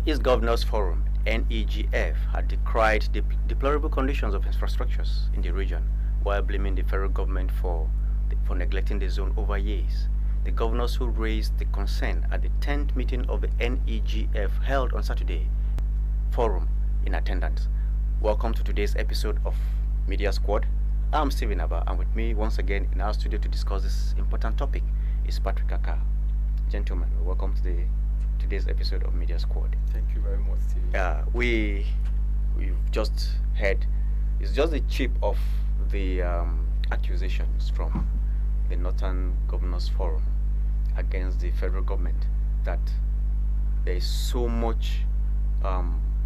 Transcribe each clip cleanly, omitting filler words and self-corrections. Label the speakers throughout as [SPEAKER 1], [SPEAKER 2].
[SPEAKER 1] Northeast Governors Forum (NEGF) had decried the deplorable conditions of infrastructures in the region while blaming the federal government for neglecting the zone over years. The governors who raised the concern at the 10th meeting of the NEGF held on Saturday forum in attendance. Welcome to today's episode of Media Squad. I'm Stephen Abba, and with me once again in our studio to discuss this important topic is Patrick Aka. Gentlemen, welcome to today's episode of Media Squad.
[SPEAKER 2] Thank you very much, Stephen.
[SPEAKER 1] We've just heard, it's just the tip of the accusations from the Northern Governors Forum against the federal government that there is so much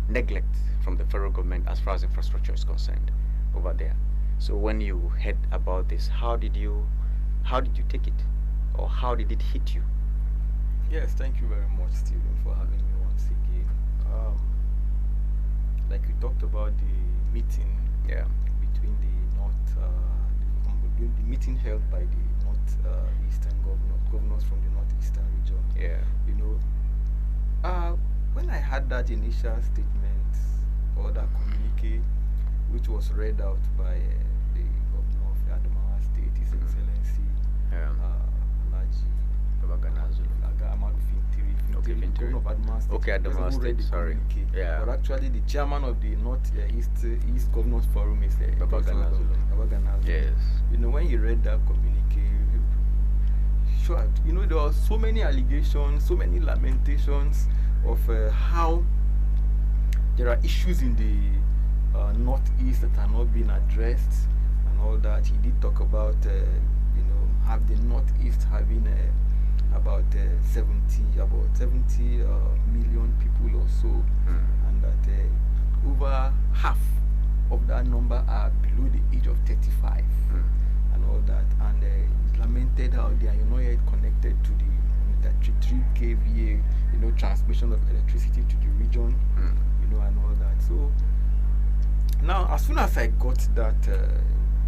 [SPEAKER 1] neglect from the federal government as far as infrastructure is concerned over there. So when you heard about this, how did you take it, or how did it hit you?
[SPEAKER 2] Yes, thank you very much, Stephen, for having me once again. Like we talked about the meeting between the meeting held by the northeastern governors from the northeastern region.
[SPEAKER 1] Yeah.
[SPEAKER 2] You know, when I had that initial statement or that communique, which was read out by the governor of Adamawa State, His Excellency Alhaji Ahmadu Fintiri, governor of Adamawa State.
[SPEAKER 1] Okay, Adamawa State. Sorry. Yeah.
[SPEAKER 2] But actually, the chairman of the Northeast Governors Forum is
[SPEAKER 1] Baba Gana Zulum. Yes.
[SPEAKER 2] You know, when you read that communique, sure, you know, there were so many allegations, so many lamentations of how there are issues in the northeast that are not being addressed and all that. He did talk about have the northeast having about 70 million people or so, and that over half of that number are below the age of 35 and all that. And he lamented how they are not yet connected to the 3 kVA transmission of electricity to the region, and all that. So now, as soon as I got that,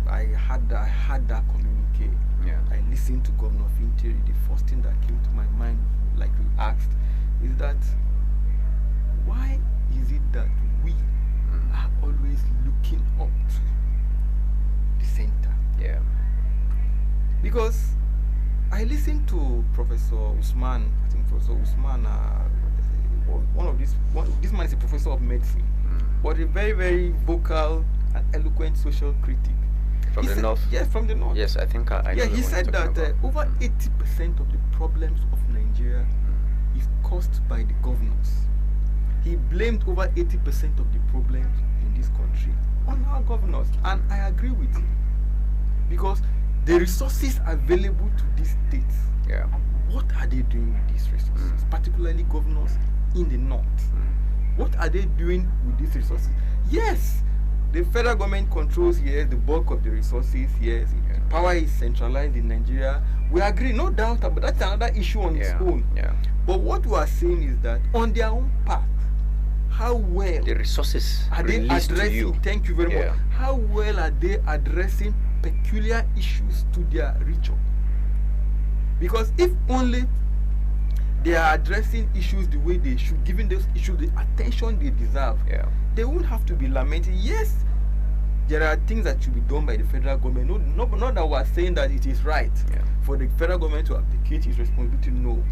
[SPEAKER 2] I had that communique.
[SPEAKER 1] Yeah.
[SPEAKER 2] I listened to Governor Fintiri. The first thing that came to my mind, like you asked, is that why is it that we are always looking up to the center?
[SPEAKER 1] Yeah.
[SPEAKER 2] Because I listened to Professor Usman. I think Professor Usman, this man is a professor of medicine, but a very, very vocal and eloquent social critic.
[SPEAKER 1] From the north?
[SPEAKER 2] Yes, from the north.
[SPEAKER 1] Yes, I think I know.
[SPEAKER 2] Yeah, he said that over 80% of the problems of Nigeria is caused by the governors. He blamed over 80% of the problems in this country on our governors, and I agree with him. Because the resources available to these states, what are they doing with these resources, particularly governors in the north? What are they doing with these resources? Yes, the federal government controls the bulk of the resources. Yes, the power is centralized in Nigeria. We agree, no doubt, but that's another issue on its own.
[SPEAKER 1] Yeah.
[SPEAKER 2] But what we are saying is that on their own part, how well
[SPEAKER 1] the resources
[SPEAKER 2] are they addressing?
[SPEAKER 1] To you.
[SPEAKER 2] Thank you very much. How well are they addressing peculiar issues to their region? Because if only they are addressing issues the way they should, giving those issues the attention they deserve, they won't have to be lamenting. Yes, there are things that should be done by the federal government. Not that we are saying that it is right for the federal government to abdicate its responsibility. No.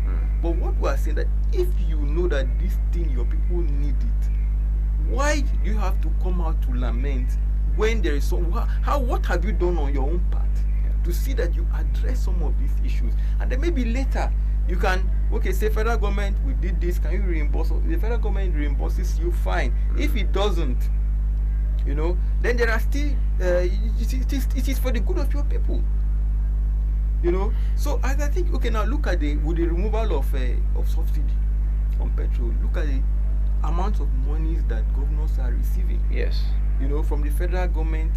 [SPEAKER 2] But what we are saying that if you know that this thing your people need it, why do you have to come out to lament when there is some? What have you done on your own part to see that you address some of these issues? And then maybe later you can say federal government, we did this, can you reimburse? If the federal government reimburses you, fine. If it doesn't, then there are still it is for the good of your people. So as I think, now look at with the removal of subsidy on petrol, look at the amount of monies that governors are receiving.
[SPEAKER 1] Yes.
[SPEAKER 2] From the federal government,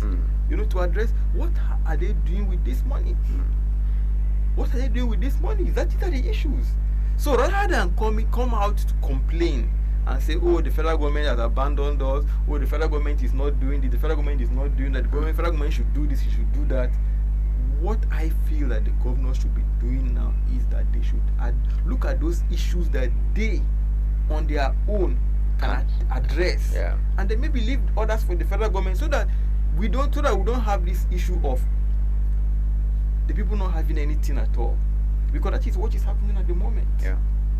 [SPEAKER 2] to address what are they doing with this money? What are they doing with this money? These are the issues. So rather than come out to complain and say, oh, the federal government has abandoned us, oh, the federal government is not doing this, the federal government is not doing that, the federal government should do this, it should do that. What I feel that the governors should be doing now is that they should look at those issues that they, on their own, can address, and then maybe leave others for the federal government, so that we don't have this issue of the people not having anything at all, because that is what is happening at the moment.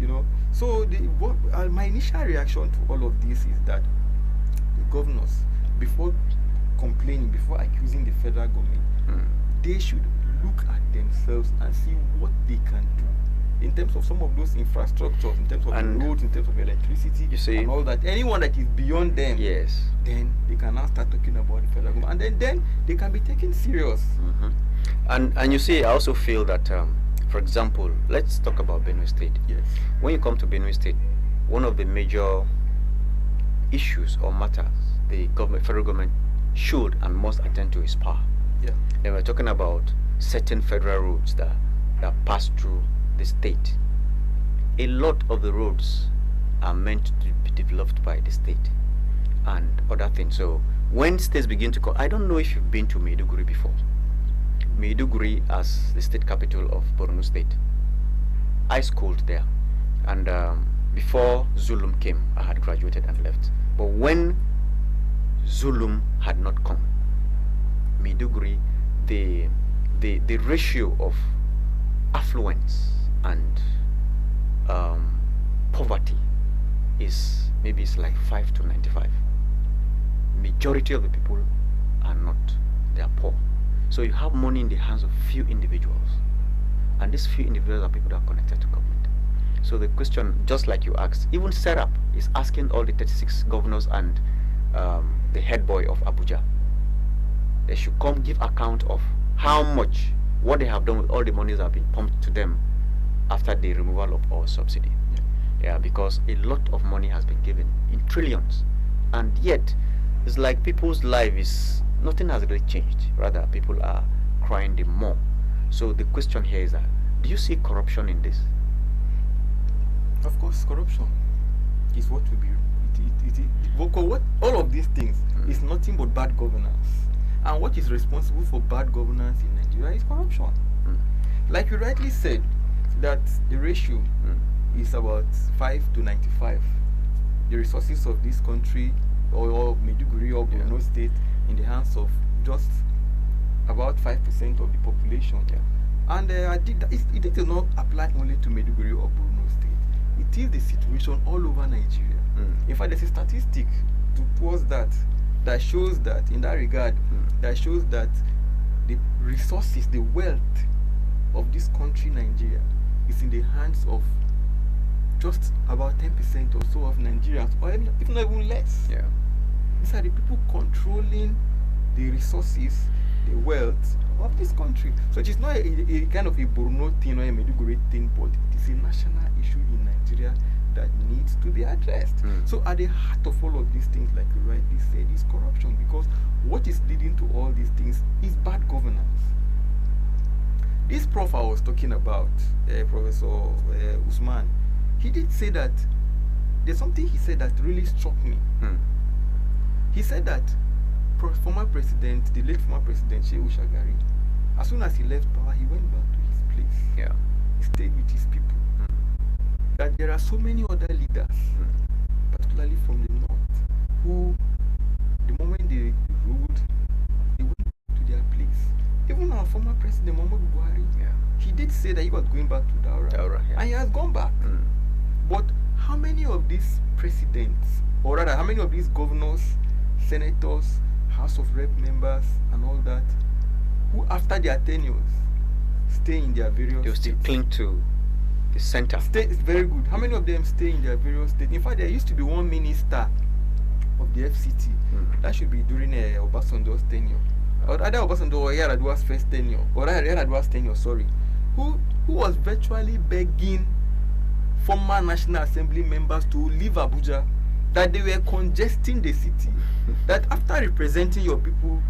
[SPEAKER 2] You know, so my initial reaction to all of this is that the governors, before complaining, before accusing the federal government, they should look at themselves and see what they can do in terms of some of those infrastructures, in terms of the roads, in terms of electricity, and all that. Anyone that is beyond them, then they can now start talking about the federal government, and then they can be taken serious.
[SPEAKER 1] And you see, I also feel that, for example, let's talk about Benue State. When you come to Benue State, one of the major issues or matters the federal government should and must attend to is power. Then we're talking about certain federal roads that pass through the state. A lot of the roads are meant to be developed by the state and other things. So when states begin to I don't know if you've been to Maiduguri before. Maiduguri as the state capital of Borno State. I schooled there, and before Zulum came, I had graduated and left. But when Zulum had not come, Maiduguri, the ratio of affluence and poverty is maybe it's like 5 to 95. Majority of the people are not, they are poor. So you have money in the hands of few individuals, and these few individuals are people that are connected to government. So the question, just like you asked, even SERAP is asking all the 36 governors and the head boy of Abuja, they should come give account of how much, what they have done with all the monies that have been pumped to them after the removal of all subsidy. Because a lot of money has been given in trillions, and yet it's like people's life is, nothing has really changed. Rather, people are crying the more. So the question here is that, do you see corruption in this?
[SPEAKER 2] Of course, corruption is what will be. What all of these things is nothing but bad governance, and what is responsible for bad governance in Nigeria is corruption. Like you rightly said, that the ratio is about 5 to 95. The resources of this country, or Maiduguri or Borno State, in the hands of just about 5% of the population. And it does not apply only to Maiduguri or Borno State. It is the situation all over Nigeria. In fact, there's a statistic towards that shows that, in that regard, that shows that the resources, the wealth of this country, Nigeria, is in the hands of just about 10% or so of Nigerians, or if not even less. These are the people controlling the resources, the wealth of this country. So it is not a kind of a Borno thing or a Maiduguri thing, but it is a national issue in Nigeria that needs to be addressed. So at the heart of all of these things, like you rightly said, is corruption, because what is leading to all these things is bad governance. This prof I was talking about, Professor Usman, he did say that there's something he said that really struck me. He said that former president, the late former president Shehu Shagari, as soon as he left power, he went back to his place. He stayed with his people. That there are so many other leaders, particularly from the north, who, the moment they ruled, they went back to their place. Even our former president, Muhammadu Buhari, he did say that he was going back to Daura, and he has gone back. But how many of these presidents, or rather, how many of these governors, senators, House of Rep members, and all that, who after their tenures stay in their various
[SPEAKER 1] states? They still cling to the center.
[SPEAKER 2] State is very good. How many of them stay in their various states? In fact, there used to be one minister of the FCT. That should be during Obasanjo's tenure, or either Obasanjo or Yar'Adua's first tenure, or Yar'Adua's tenure, sorry, who was virtually begging former National Assembly members to leave Abuja, that they were congesting the city, that after representing your people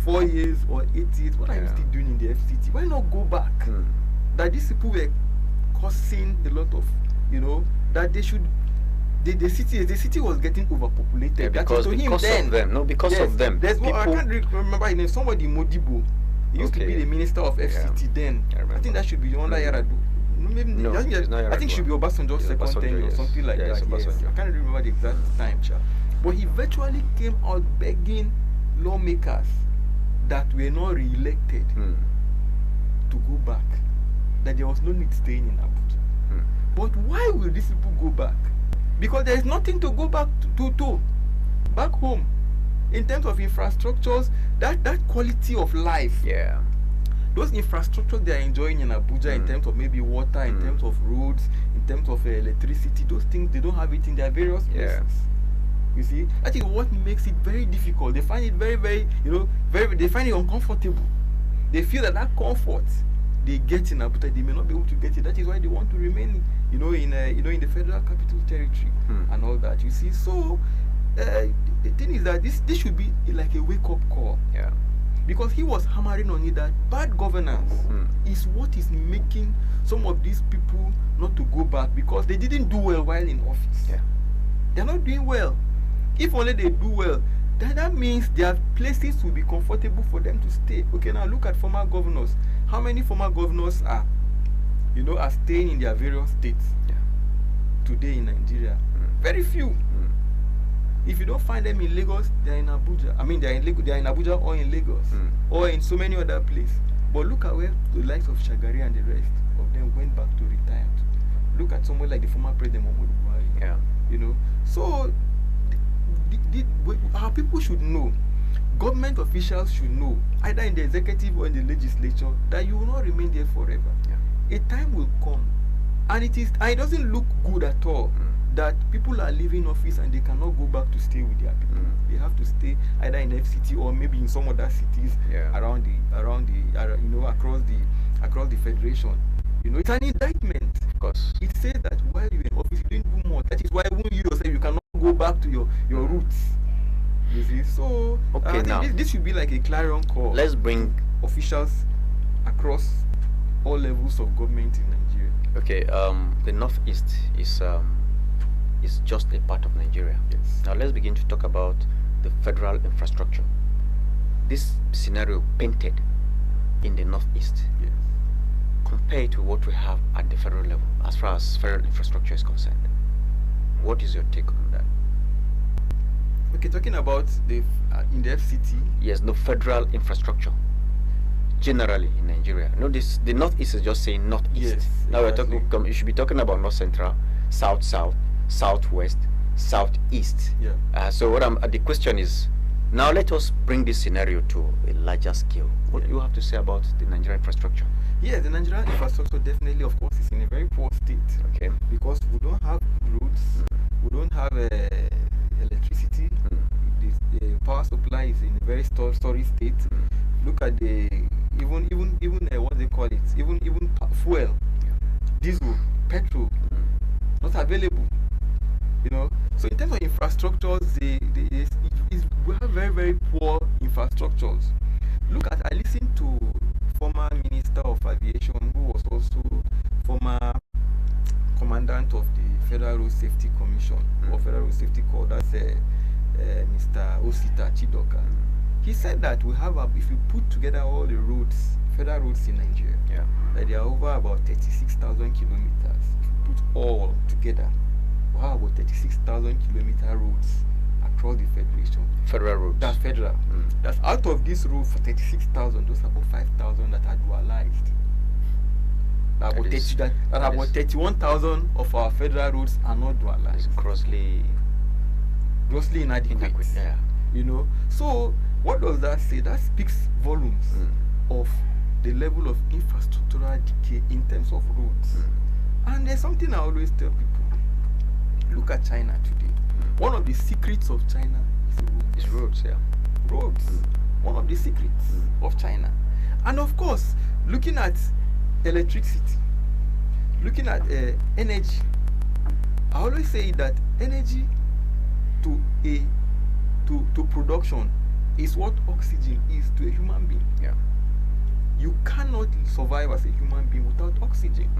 [SPEAKER 2] 4 years or 8 years, what are you still doing in the FCT? Why not go back? That these people were causing a lot of, that they should, the city was getting overpopulated.
[SPEAKER 1] Because of them. No, because of them.
[SPEAKER 2] There's one, I can't remember his name, somebody Modibo. He used to be the minister of FCT then. I think that should be under Yar'Adua. maybe
[SPEAKER 1] No,
[SPEAKER 2] I think,
[SPEAKER 1] it's not
[SPEAKER 2] I think it should be Obasanjo's
[SPEAKER 1] It's
[SPEAKER 2] second
[SPEAKER 1] Obasanjo,
[SPEAKER 2] tenure or
[SPEAKER 1] yes.
[SPEAKER 2] something like
[SPEAKER 1] Yeah, it's
[SPEAKER 2] that. Yes,
[SPEAKER 1] Obasanjo.
[SPEAKER 2] I can't really remember the exact time, Cha. But he virtually came out begging lawmakers that were not re-elected
[SPEAKER 1] Mm.
[SPEAKER 2] to go back, that there was no need staying in Abuja.
[SPEAKER 1] Mm.
[SPEAKER 2] But why will these people go back? Because there is nothing to go back to back home in terms of infrastructures, that quality of life.
[SPEAKER 1] Yeah.
[SPEAKER 2] Those infrastructures they are enjoying in Abuja in terms of maybe water, in terms of roads, in terms of electricity, those things they don't have it in their various places.
[SPEAKER 1] Yeah.
[SPEAKER 2] You see, that is what makes it very difficult. They find it very, very, they find it uncomfortable. They feel that comfort they get in Abuja, they may not be able to get it. That is why they want to remain, in the Federal Capital Territory and all that. You see, so the thing is that this should be like a wake-up call.
[SPEAKER 1] Yeah.
[SPEAKER 2] Because he was hammering on it that bad governance is what is making some of these people not to go back, because they didn't do well while in office.
[SPEAKER 1] Yeah.
[SPEAKER 2] They're not doing well. If only they do well, then that means their places will be comfortable for them to stay. Okay, now look at former governors. How many former governors are staying in their various states today in Nigeria? Very few. If you don't find them in Lagos, they are in Abuja. I mean, they are in Abuja or in Lagos or in so many other places. But look at where the likes of Shagari and the rest of them went back to retire. Look at someone like the former president Muhammadu Buhari.
[SPEAKER 1] Yeah.
[SPEAKER 2] So our people should know, government officials should know, either in the executive or in the legislature, that you will not remain there forever.
[SPEAKER 1] Yeah.
[SPEAKER 2] A time will come, and it doesn't look good at all that people are leaving office and they cannot go back to stay with their people. They have to stay either in FCT or maybe in some other cities around across the federation. It's an indictment.
[SPEAKER 1] Of course.
[SPEAKER 2] It says that while you're in office, you didn't do more. That is why even you yourself, you cannot go back to your roots. You see, so
[SPEAKER 1] okay,
[SPEAKER 2] I think this should be like a clarion call.
[SPEAKER 1] Let's bring
[SPEAKER 2] officials across all levels of government in Nigeria.
[SPEAKER 1] Okay, the Northeast is just a part of Nigeria.
[SPEAKER 2] Yes.
[SPEAKER 1] Now let's begin to talk about the federal infrastructure. This scenario painted in the Northeast,
[SPEAKER 2] Yes.
[SPEAKER 1] compared to what we have at the federal level, as far as federal infrastructure is concerned. What is your take on that?
[SPEAKER 2] Okay, talking about in the FCT.
[SPEAKER 1] Yes, no federal infrastructure. Generally in Nigeria. Notice the Northeast is just saying Northeast.
[SPEAKER 2] Yes,
[SPEAKER 1] Now
[SPEAKER 2] exactly.
[SPEAKER 1] we're talking. You should be talking about North Central, South South, Southwest, Southeast.
[SPEAKER 2] Yeah.
[SPEAKER 1] So the question is, now let us bring this scenario to a larger scale. What do you have to say about the Nigerian infrastructure?
[SPEAKER 2] Yes, the Nigerian infrastructure definitely, of course, is in a very poor state.
[SPEAKER 1] Okay.
[SPEAKER 2] Because we don't have roads, we don't have electricity. The power supply is in a very storage state. Look at the even what they call it, even fuel, diesel, petrol, not available. So in terms of infrastructures, we have very, very poor infrastructures. I listened to former Minister of Aviation, who was also former commandant of the Federal Road Safety Commission or Federal Road Safety Corps. That's Mr. Osita Chidoka. He said that we have, if you put together all the roads, federal roads in Nigeria, that they are over about 36,000 kilometers. If you put all together, we have about 36,000 kilometer roads across the federation.
[SPEAKER 1] Federal roads.
[SPEAKER 2] That's federal. That's out of this road for 36,000, those are about 5,000 that are dualized. About 31,000 of our federal roads are not dualized.
[SPEAKER 1] It's grossly
[SPEAKER 2] inadequate.
[SPEAKER 1] Yeah.
[SPEAKER 2] So what does that say? That speaks volumes of the level of infrastructural decay in terms of roads. And there's something I always tell people. Look at China today. One of the secrets of China is roads.
[SPEAKER 1] It's roads, yeah.
[SPEAKER 2] Roads. One of the secrets of China. And of course, looking at electricity, looking at energy, I always say that energy to production is what oxygen is to a human being.
[SPEAKER 1] Yeah.
[SPEAKER 2] You cannot survive as a human being without oxygen.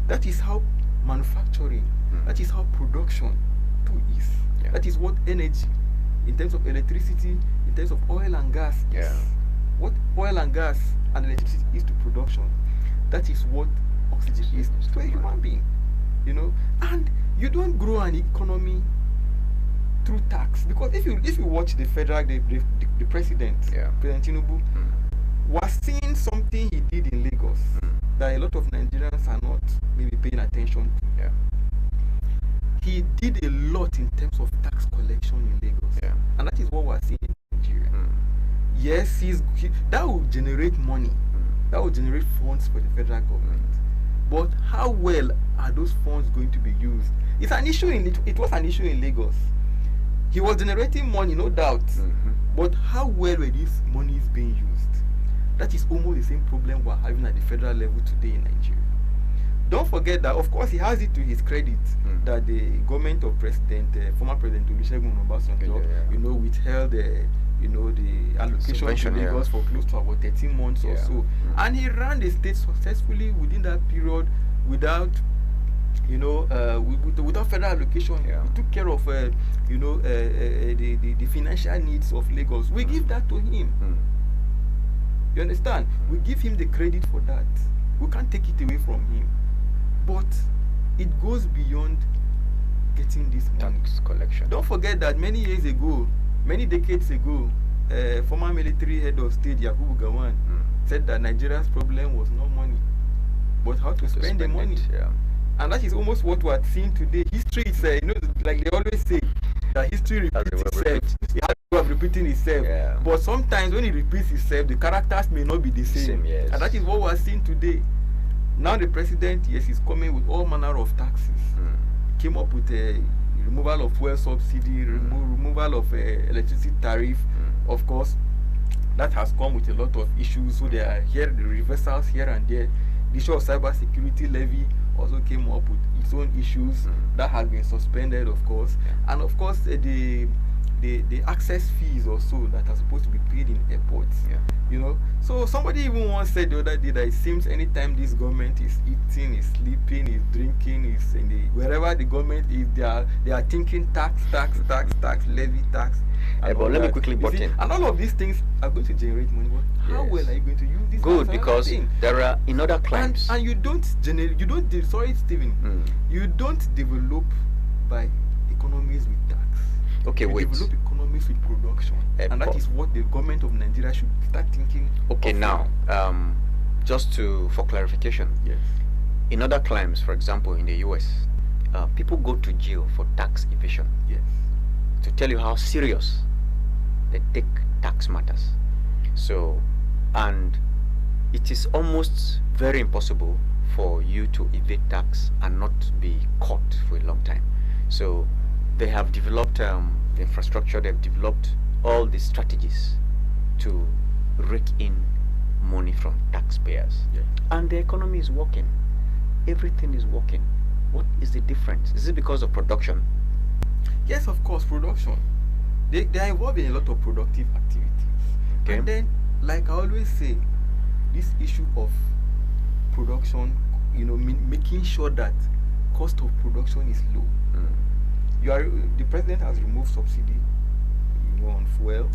[SPEAKER 2] That is how manufacturing, that is how production too is.
[SPEAKER 1] Yeah.
[SPEAKER 2] That is what energy, in terms of electricity, in terms of oil and gas is.
[SPEAKER 1] Yeah.
[SPEAKER 2] What oil and gas and electricity is to production, that is what oxygen is to a human being, you know. And you don't grow an economy through tax, because if you watch the president, President Tinubu, was seeing something he did in Lagos that a lot of Nigerians are not maybe paying attention to. He did a lot in terms of tax collection in Lagos, and that is what we're seeing in Nigeria. Yes, that will generate money, that will generate funds for the federal government. But how well are those funds going to be used? It's an issue it was an issue in Lagos. He was generating money, no doubt, but how well were these monies being used? That is almost the same problem we're having at the federal level today in Nigeria. Don't forget that, of course, he has it to his credit that the government of former President Olusegun Obasanjo, withheld the allocation to Lagos for close to about 13 months or so, and he ran the state successfully within that period without without federal allocation. He took care of the financial needs of Lagos. We give that to him. You understand? We give him the credit for that. We can't take it away from him. But it goes beyond getting this money.
[SPEAKER 1] Tax collection.
[SPEAKER 2] Don't forget that many decades ago, former military head of state Yakubu Gowon said that Nigeria's problem was not money, but how to spend the money. And that is almost what we are seeing today. History is, like they always say, that history repeats itself. It has a way of repeating itself. But sometimes when it repeats itself, the characters may not be the same. And that is what we are seeing today. Now the president, yes, is coming with all manner of taxes. He came up with a removal of fuel subsidy, removal of electricity tariff. Of course, that has come with a lot of issues. So there are the reversals here and there. The issue of cyber security levy also came up with its own issues. That has been suspended, of course. And of course, the access fees also that are supposed to be paid in airports. So somebody even once said the other day that it seems anytime this government is eating, is sleeping, is drinking, is in wherever the government is, they are thinking tax, levy, tax.
[SPEAKER 1] But let me quickly butt in.
[SPEAKER 2] And all of these things are going to generate money. But how well are you going to use this?
[SPEAKER 1] Good, because there are in other climes.
[SPEAKER 2] And you don't sorry, Stephen, you don't develop by economies with tax.
[SPEAKER 1] Okay,
[SPEAKER 2] you develop economies with production, and that is what the government of Nigeria should start thinking.
[SPEAKER 1] Okay, now, just for clarification,
[SPEAKER 2] yes,
[SPEAKER 1] in other climes, for example, in the US, people go to jail for tax evasion.
[SPEAKER 2] Yes,
[SPEAKER 1] to tell you how serious they take tax matters. So, and it is almost very impossible for you to evade tax and not be caught for a long time. So they have developed the infrastructure, they've developed all the strategies to rake in money from taxpayers. And the economy is working. Everything is working. What is the difference? Is it because of production?
[SPEAKER 2] Yes, of course, production. They are involved in a lot of productive activities. Okay. And then, like I always say, this issue of production, making sure that cost of production is low. The president has removed subsidy, on fuel,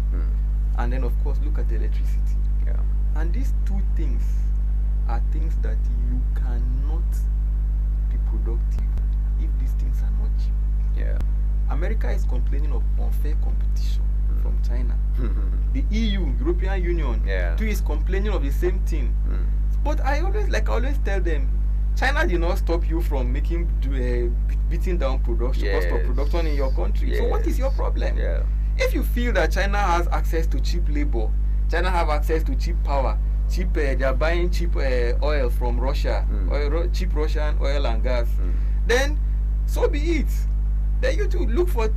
[SPEAKER 2] and then of course look at electricity. And these two things are things that you cannot be productive if these things are not cheap. America is complaining of unfair competition from China. The EU, European Union, too, is complaining of the same thing. But I always tell them, China did not stop you from beating down production, cost of production in your country. So what is your problem? If you feel that China has access to cheap labor, China have access to cheap power, they are buying cheap oil from Russia, cheap Russian oil and gas, then so be it. Then you too look for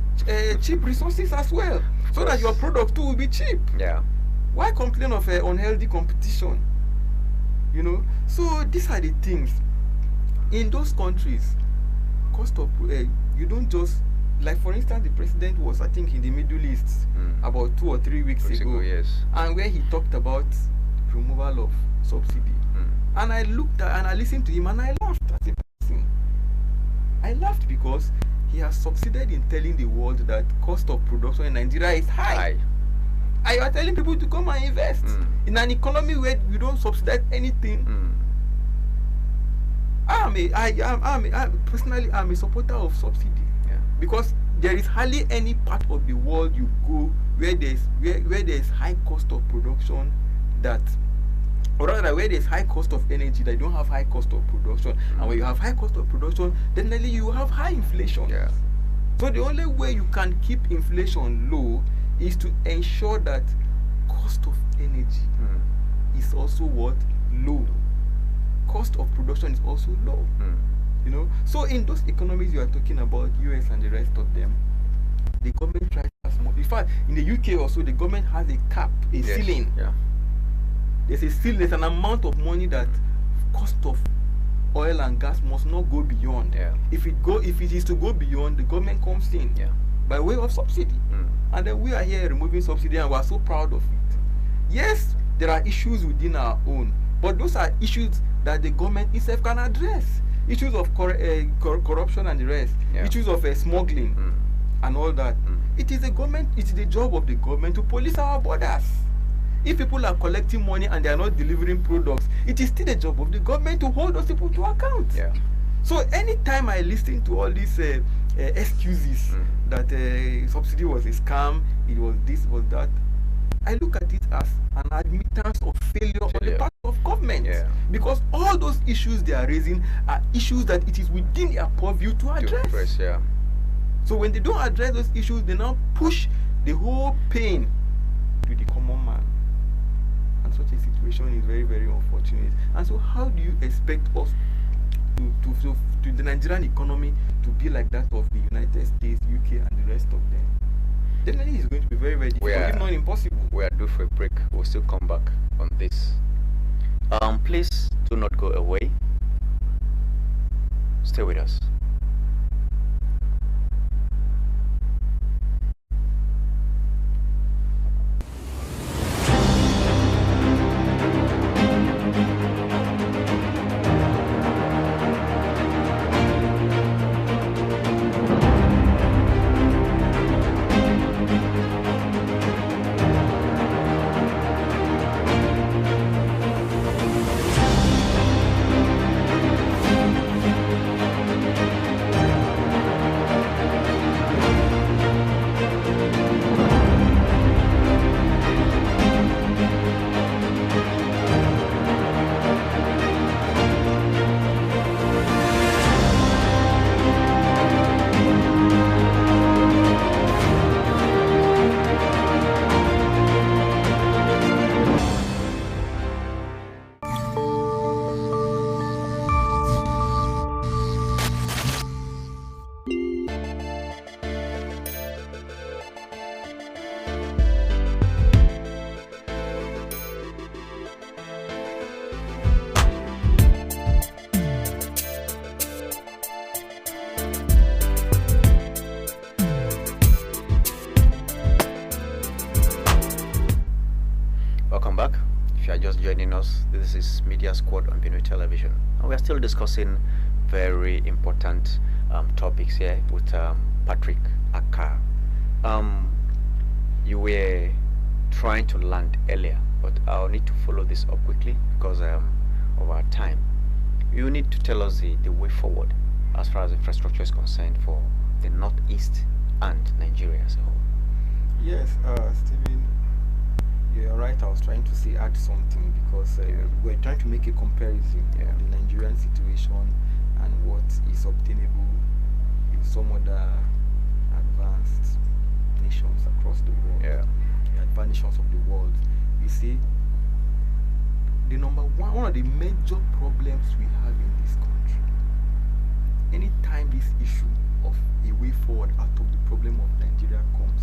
[SPEAKER 2] cheap resources as well, so that your product too will be cheap. Why complain of unhealthy competition? So these are the things. In those countries, cost of you don't just, like for instance, the president was, I think, in the Middle East about 2 or 3 weeks ago, and where he talked about removal of subsidy, and I looked at and I listened to him and I laughed as a person. I laughed because he has succeeded in telling the world that cost of production in Nigeria is high. And you are telling people to come and invest in an economy where you don't subsidize anything. Personally, I'm a supporter of subsidy.
[SPEAKER 1] Yeah.
[SPEAKER 2] Because there is hardly any part of the world you go where there's high cost of production or rather where there's high cost of energy that you don't have high cost of production. And when you have high cost of production, definitely you have high inflation.
[SPEAKER 1] Yeah.
[SPEAKER 2] So the only way you can keep inflation low is to ensure that cost of energy is also what? Low. Cost of production is also low. You know, so in those economies you are talking about, US and the rest of them, the government tries as much. In fact, in the UK also, the government has a cap, a ceiling.
[SPEAKER 1] Yeah.
[SPEAKER 2] There's a ceiling. There's an amount of money that cost of oil and gas must not go beyond.
[SPEAKER 1] Yeah.
[SPEAKER 2] If it is to go beyond, the government comes in by way of subsidy, and then we are here removing subsidy, and we are so proud of it. Yes, there are issues within our own, but those are issues that the government itself can address. Issues of corruption and the rest, issues of smuggling and all that. It is the job of the government to police our borders. If people are collecting money and they are not delivering products, it is still the job of the government to hold those people to account.
[SPEAKER 1] Yeah.
[SPEAKER 2] So anytime I listen to all these excuses that subsidy was a scam, it was this, was that, I look at it as an admittance of failure on the part of government. Because all those issues they are raising are issues that it is within their purview to address. So when they don't address those issues, they now push the whole pain to the common man. And such a situation is very, very unfortunate. And so how do you expect us to the Nigerian economy to be like that of the United States, UK and the rest of them? Definitely it's going to be very, very difficult, if not impossible.
[SPEAKER 1] We are due for a break. We'll still come back on this. Please do not go away. Stay with us. Welcome back. If you are just joining us, this is Media Squad on Benue Television, and we are still discussing very important topics here with Patrick Akah. You were trying to land earlier, but I'll need to follow this up quickly because of our time. You need to tell us the way forward as far as infrastructure is concerned for the Northeast and Nigeria as a whole.
[SPEAKER 2] Yes, Stephen, you're right. I was trying to say add something because we're trying to make a comparison of the Nigerian situation and what is obtainable in some other advanced nations across the world. The advanced nations of the world. You see, the one of the major problems we have in this country, anytime this issue of a way forward out of the problem of Nigeria comes,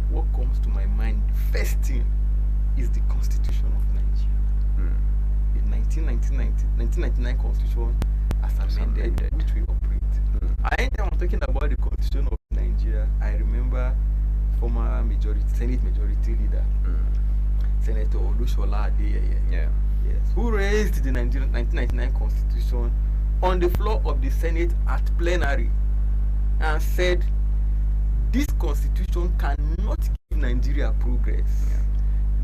[SPEAKER 2] what comes to my mind, the first thing, is the Constitution of Nigeria. The 1999 Constitution as amended, which we operate. Anytime I'm talking about the Constitution of Nigeria, I remember former Senate Majority Leader, Senator Olushola Adeyeye, yes, who raised the 1999 Constitution on the floor of the Senate at plenary and said, this Constitution cannot give Nigeria progress.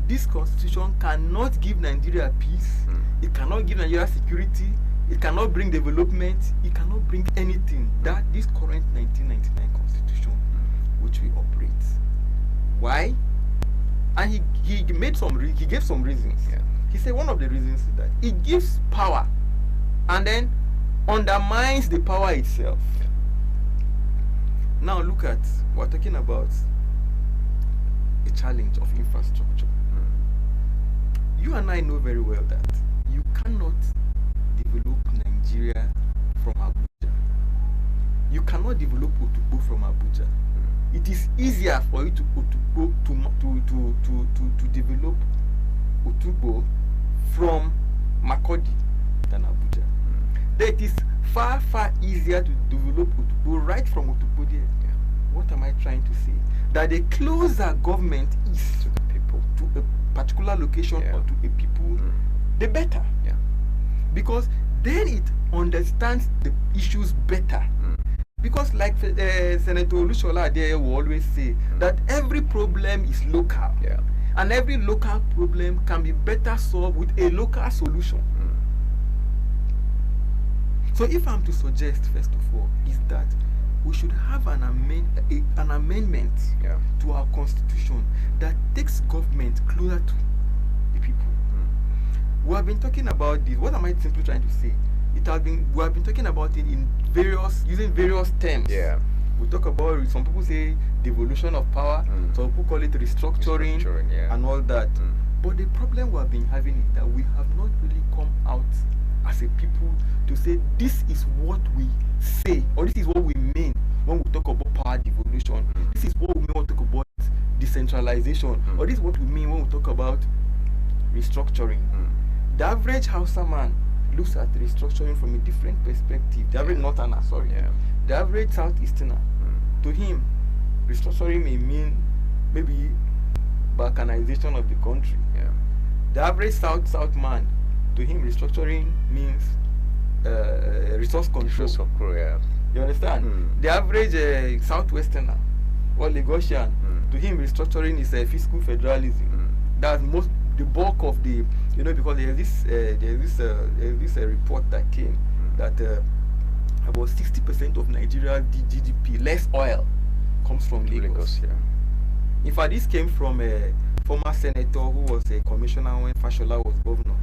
[SPEAKER 2] This Constitution cannot give Nigeria peace. It cannot give Nigeria security. it cannot bring development, it cannot bring anything that this current 1999 constitution which we operate. Why? And he made some he gave some reasons.
[SPEAKER 1] Yeah.
[SPEAKER 2] He said one of the reasons is that it gives power and then undermines the power itself.
[SPEAKER 1] Yeah.
[SPEAKER 2] Now look at, we're talking about a challenge of infrastructure. You and I know very well that you cannot develop Nigeria from Abuja. You cannot develop Otukpo from Abuja. It is easier for you to develop Otukpo from Makurdi than Abuja. Then it is far easier to develop Otukpo right from Otukpo there.
[SPEAKER 1] Yeah.
[SPEAKER 2] What am I trying to say? That the closer government is
[SPEAKER 1] To the people.
[SPEAKER 2] to a particular location
[SPEAKER 1] Yeah.
[SPEAKER 2] or to a people, the better.
[SPEAKER 1] Yeah.
[SPEAKER 2] Because then it understands the issues better. Because like Senator Olushola there will always say that every problem is local.
[SPEAKER 1] Yeah.
[SPEAKER 2] And every local problem can be better solved with a local solution. So if I'm to suggest, first of all, is that we should have an amendment
[SPEAKER 1] Yeah.
[SPEAKER 2] to our constitution that takes government closer to the people. We have been talking about this. What am I simply trying to say? We have been talking about it in using various terms.
[SPEAKER 1] Yeah.
[SPEAKER 2] We talk about, some people say devolution of power, some people call it restructuring,
[SPEAKER 1] Yeah.
[SPEAKER 2] and all that. But the problem we have been having is that we have not really come out as a people to say this is what we say, or this is what we mean when we talk about power devolution. This is what we mean when we talk about decentralization, or this is what we mean when we talk about restructuring. The average Hausa man looks at restructuring from a different perspective. The average Northerner, sorry.
[SPEAKER 1] Yeah.
[SPEAKER 2] The average Southeasterner, to him, restructuring may mean maybe balkanization of the country.
[SPEAKER 1] Yeah.
[SPEAKER 2] The average South man, to him, restructuring means resource control.
[SPEAKER 1] Yeah.
[SPEAKER 2] You understand? The average Southwesterner or Lagosian, to him, restructuring is fiscal federalism. That's the bulk of the, because there's this report that came that about 60% of Nigeria's GDP, less oil, comes from Lagos.
[SPEAKER 1] Yeah.
[SPEAKER 2] In fact, this came from a former senator who was a commissioner when Fashola was governor,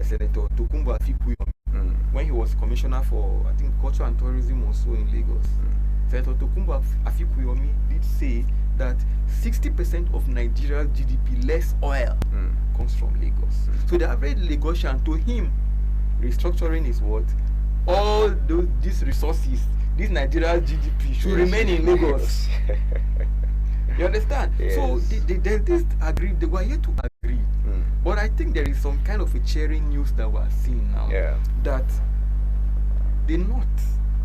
[SPEAKER 2] Senator Tokunbo Afikuyom, when he was commissioner for, I think, culture and tourism also in Lagos. Senator Tokunbo Afikuyom did say that 60% of Nigeria's GDP, less oil, comes from Lagos. So the average Lagosian, to him, restructuring is what? All these resources, this Nigeria's GDP should remain in Lagos. You understand?
[SPEAKER 1] Yes.
[SPEAKER 2] So there's this they were here to agree. But I think there is some kind of a cheering news that we're seeing now.
[SPEAKER 1] Yeah.
[SPEAKER 2] That the North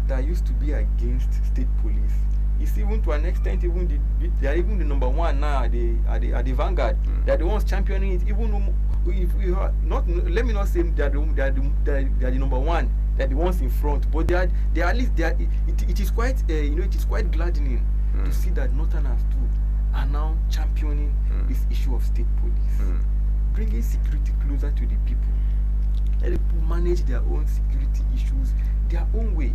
[SPEAKER 2] that used to be against state police is, even to an extent, they are even the number one now at the vanguard. They are the ones championing it. Even if we are not, let me not say they are the number one. They are the ones in front, but they are at least it is quite it is quite gladdening to see that Northerners too are now championing this issue of state police, bringing security closer to the people. Let people manage their own security issues their own way.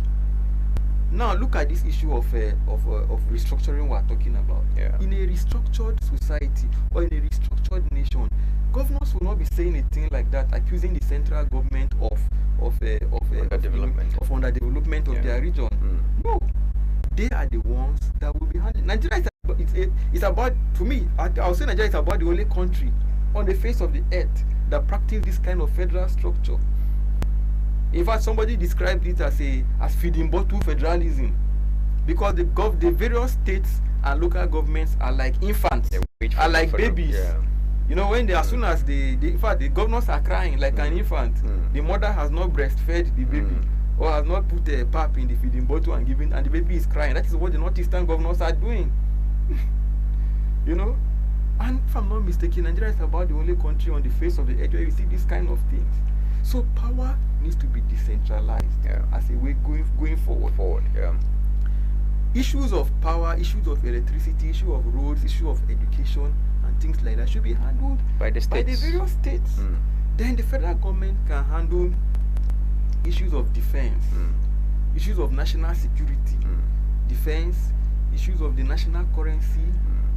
[SPEAKER 2] Now look at this issue of restructuring we're talking about.
[SPEAKER 1] Yeah.
[SPEAKER 2] In a restructured society or in a restructured nation, governors will not be saying a thing like that, accusing the central government of underdevelopment of their region. No, they are the ones that will be handling. Nigeria is about, to me, I'll say Nigeria is about the only country on the face of the earth that practice this kind of federal structure. In fact, somebody described it as feeding bottle federalism, because the various states and local governments are like infants, are like babies. You know, when as soon as in fact, the governors are crying like an infant. The mother has not breastfed the baby or has not put a pap in the feeding bottle and the baby is crying. That is what the northeastern governors are doing. You know, and if I'm not mistaken, Nigeria is about the only country on the face of the earth where you see these kind of things. So power needs to be decentralized as a way going forward. Issues of power, issues of electricity, issue of roads, issue of education, and things like that should be handled
[SPEAKER 1] by the states,
[SPEAKER 2] by the various states. Then the federal government can handle issues of defense, issues of national security, defense, issues of the national currency,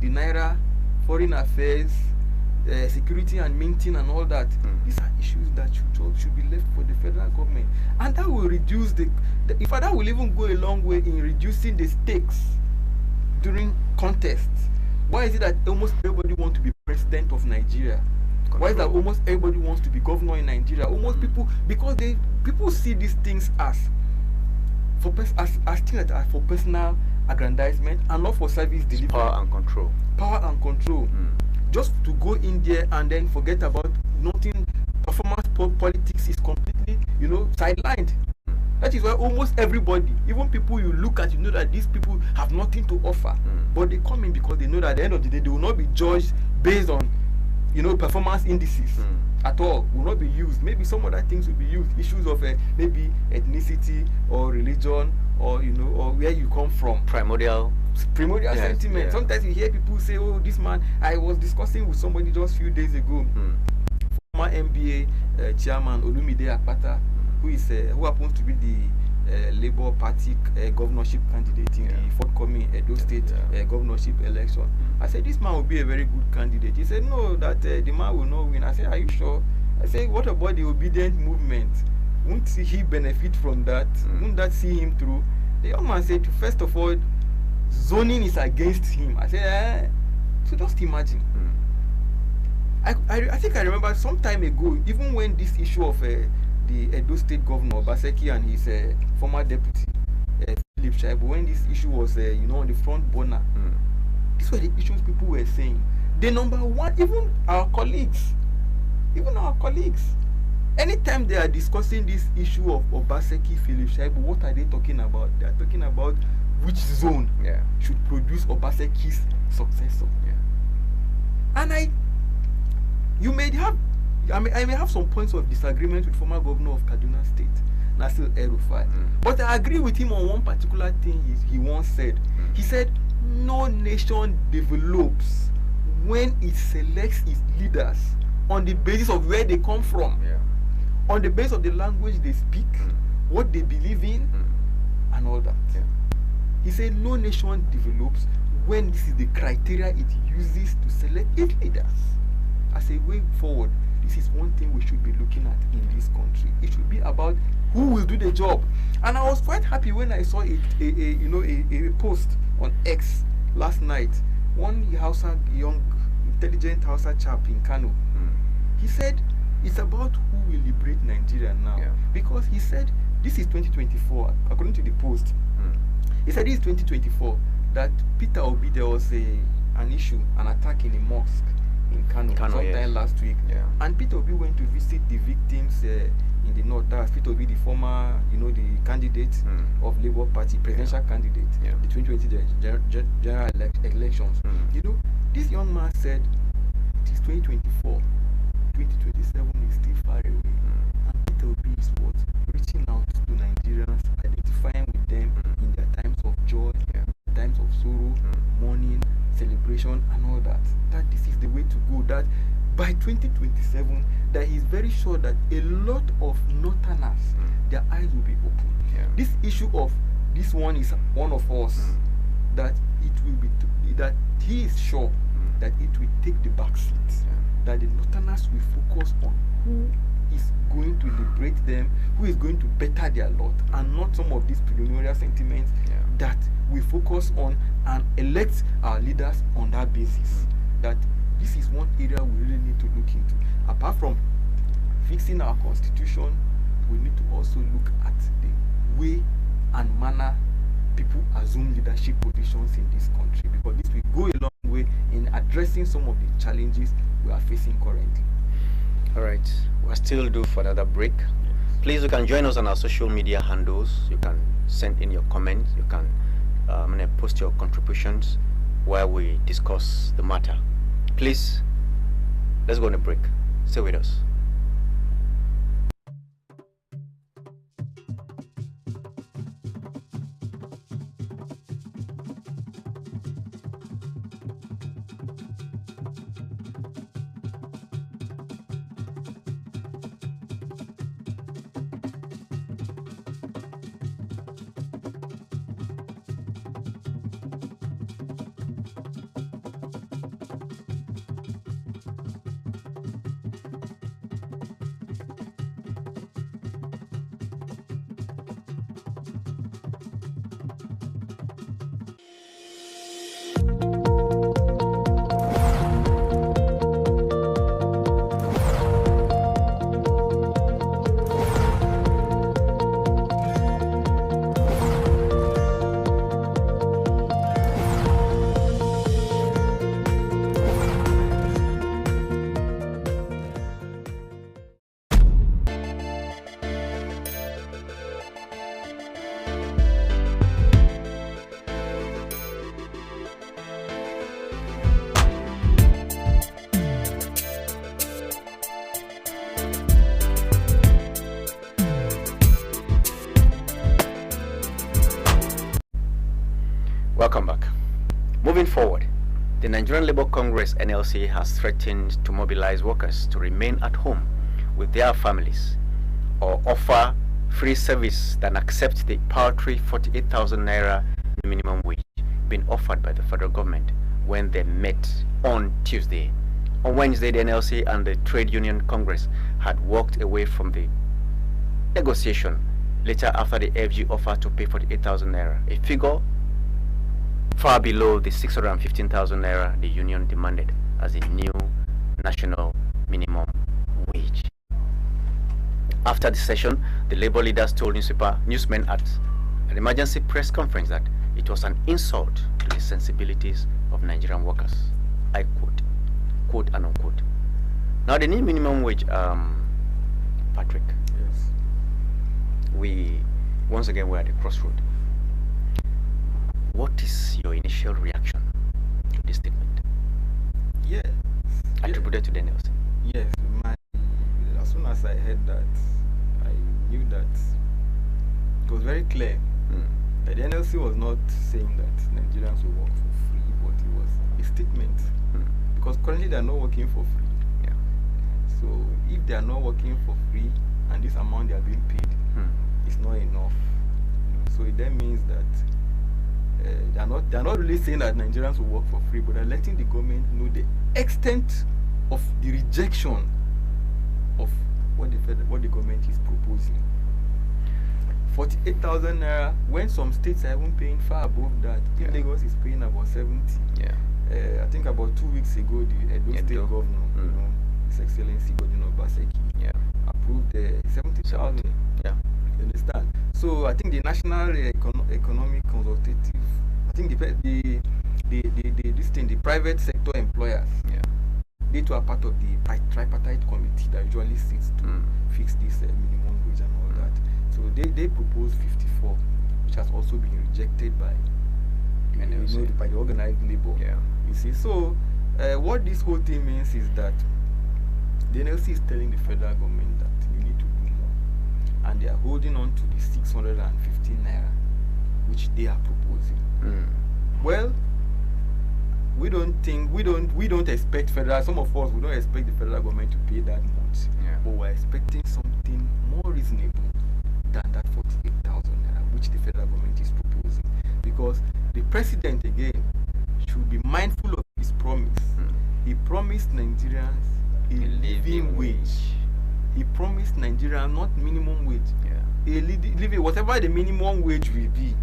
[SPEAKER 2] the naira, foreign affairs, security and minting and all that. These are issues that should be left for the federal government, and that will reduce in fact, that will even go a long way in reducing the stakes during contests. Why is it that almost everybody wants to be president of Nigeria? Why is that almost everybody wants to be governor in Nigeria? Almost people, because people see these things as things that are for personal aggrandizement and not for service delivery.
[SPEAKER 1] Power and control.
[SPEAKER 2] Power and control. Just to go in there and then forget about nothing. Performance politics is completely, sidelined. That is why almost everybody, even people you look at, you know that these people have nothing to offer. But they come in because they know that at the end of the day, they will not be judged based on, performance indices at all. Will not be used. Maybe some other things will be used. Issues of maybe ethnicity or religion or, or where you come from.
[SPEAKER 1] Primordial
[SPEAKER 2] sentiment. Sometimes you hear people say, oh, this man, I was discussing with somebody just a few days ago, former MBA chairman Olumide Akpata, who happens to be the Labour Party governorship candidate in the forthcoming Edo State governorship election. I said, this man will be a very good candidate. He said, no, that the man will not win. I said, are you sure? I said, what about the obedient movement? Won't he benefit from that? Won't that see him through? The young man said, first of all, zoning is against him. I said, so just imagine. I think I remember some time ago, even when this issue of the Edo State Governor Obaseki and his former deputy Philip Shaibu, when this issue was on the front burner, these were the issues people were saying. The number one, even our colleagues, anytime they are discussing this issue of Obaseki, Philip Shaibu, what are they talking about? They are talking about which zone should produce Obaseki's successor. And I may have some points of disagreement with former governor of Kaduna State, Nasir El-Rufai. But I agree with him on one particular thing he once said. He said, no nation develops when it selects its leaders on the basis of where they come from, on the basis of the language they speak, what they believe in, and all that. He said, no nation develops when this is the criteria it uses to select its leaders. As a way forward, this is one thing we should be looking at in this country. It should be about who will do the job. And I was quite happy when I saw a post on X last night. One young, intelligent Hausa chap in Kano. He said it's about who will liberate Nigeria now. Because he said this is 2024, according to the post. He said this is 2024, that Peter Obi, there was an issue, an attack in a mosque in Kano sometime last week. And Peter Obi went to visit the victims in the north. That's Peter Obi, the former, the candidate of Labour Party, presidential candidate, the 2020 general elections. This young man said it is 2024, 2027 is still far away. And Peter Obi is what? Reaching out to Nigerians, identifying with them in their times of joy, times of sorrow, mourning, celebration, and all that. That this is the way to go. That by 2027, that he's very sure that a lot of Northerners, their eyes will be open. This issue of this one is one of us, that it will be, that he is sure that it will take the back seat. That the Northerners will focus on who is going to liberate them, who is going to better their lot, and not some of these preliminary sentiments that we focus on and elect our leaders on that basis. That this is one area we really need to look into. Apart from fixing our constitution, we need to also look at the way and manner people assume leadership positions in this country, because this will go a long way in addressing some of the challenges we are facing currently.
[SPEAKER 1] All right, we're still due for another break. Please, you can join us on our social media handles. You can send in your comments. You can post your contributions while we discuss the matter. Please, let's go on a break. Stay with us. Welcome back. Moving forward, the Nigerian Labour Congress NLC has threatened to mobilize workers to remain at home with their families or offer free service than accept the paltry 48,000 naira minimum wage being offered by the federal government when they met on Tuesday. On Wednesday, the NLC and the Trade Union Congress had walked away from the negotiation later after the FG offered to pay 48,000 naira, a figure far below the 615,000 naira the union demanded as a new national minimum wage. After the session, the labor leaders told newsmen at an emergency press conference that it was an insult to the sensibilities of Nigerian workers. I quote and unquote. Now the new minimum wage, Patrick.
[SPEAKER 2] Yes.
[SPEAKER 1] We once again were at the crossroad. What is your initial reaction to this statement?
[SPEAKER 2] Yeah.
[SPEAKER 1] Attributed to the NLC.
[SPEAKER 2] Yes. As soon as I heard that, I knew that it was very clear that the NLC was not saying that Nigerians will work for free, but it was a statement. Because currently they are not working for free.
[SPEAKER 1] Yeah.
[SPEAKER 2] So if they are not working for free and this amount they are being paid is not enough, so it then means that they are not really saying that Nigerians will work for free, but they're letting the government know the extent of the rejection of what the government is proposing. 48,000 naira, when some states are even paying far above that.
[SPEAKER 1] Yeah.
[SPEAKER 2] Lagos is paying about 70.
[SPEAKER 1] Yeah.
[SPEAKER 2] I think about 2 weeks ago, the Edo State Governor, His Excellency Godwin Obaseki, approved 70,000.
[SPEAKER 1] Yeah.
[SPEAKER 2] You understand? So I think the National Economic Consultative, I think the private sector employers, they too are part of the tripartite committee that usually sits to fix this minimum wage and all that. So they proposed 54, which has also been rejected by by the organized labor.
[SPEAKER 1] Yeah.
[SPEAKER 2] You see, so what this whole thing means is that the NLC is telling the federal government that you need to do more, and they are holding on to the 615 naira, which they are proposing. Well, we don't expect federal. Some of us, we don't expect the federal government to pay that much, but we're expecting something more reasonable than that 48,000 naira, which the federal government is proposing, because the president again should be mindful of his promise. He promised Nigerians a living wage. He promised Nigerians not minimum wage. A living, whatever the minimum wage will be,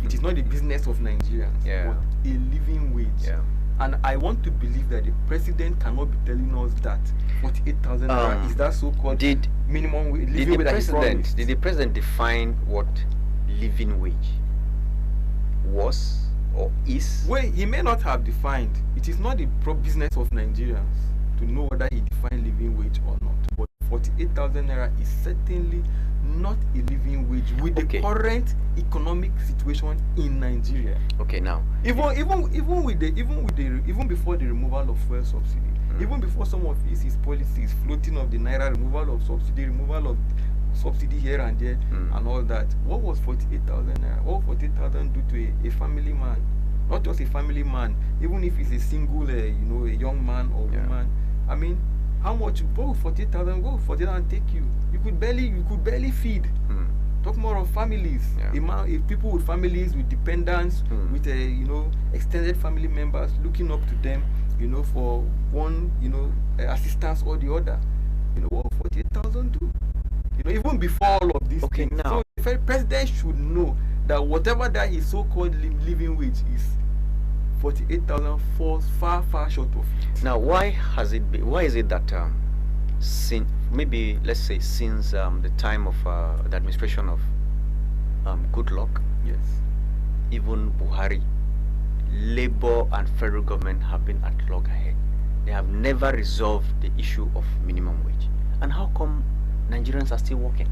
[SPEAKER 2] it is not the business of Nigerians, but a living wage. And I want to believe that the president cannot be telling us that 48,000 naira is that so-called minimum wage.
[SPEAKER 1] Did the president define what living wage was or is?
[SPEAKER 2] Well, he may not have defined. It is not the business of Nigerians to know whether he defined living wage or not. But 48,000 naira is certainly not a living wage with the current economic situation in Nigeria.
[SPEAKER 1] Okay, now
[SPEAKER 2] even before the removal of fuel subsidy, even before some of his policies, floating of the naira, removal of subsidy, removal of subsidy here and there, and all that. What was 48,000 naira? What would 48,000 do to a family man? Not just a family man, even if he's a single, a young man or woman. I mean, how much? What would 48,000? What would 48,000 take you? You could barely feed. Talk more of families. If people with families, with dependents, with extended family members looking up to them, for one, assistance or the other. What 48,000 do? Even before all of these things.
[SPEAKER 1] Now,
[SPEAKER 2] so the president should know that whatever that his so-called living wage is, 48,000 falls far short of it.
[SPEAKER 1] Now, why is it that since the time of the administration of Goodluck, even Buhari, Labour and federal government have been at loggerhead? They have never resolved the issue of minimum wage. And how come Nigerians are still working?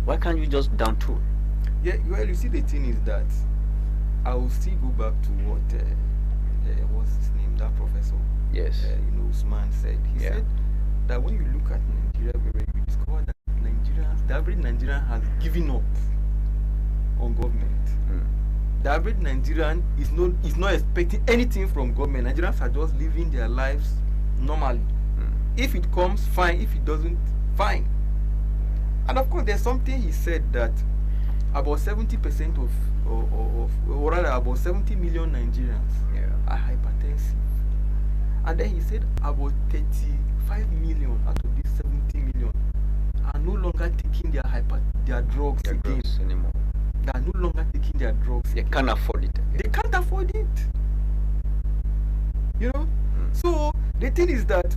[SPEAKER 1] Why can't you just down tool?
[SPEAKER 2] Yeah, well, you see, the thing is that I will still go back to what what's his name, that professor, Usman said. He said that when you look at Nigeria, you discover that the average Nigerian has given up on government. The average Nigerian is not expecting anything from government. Nigerians are just living their lives normally. If it comes, fine. If it doesn't, fine. And of course, there's something he said that about 70% or rather about 70 million Nigerians are hypertensive. And then he said about 35 million out of these 70 million are no longer taking their drugs again.
[SPEAKER 1] Anymore.
[SPEAKER 2] They are no longer taking their drugs.
[SPEAKER 1] They can't afford it.
[SPEAKER 2] They can't afford it. You know? So the thing is that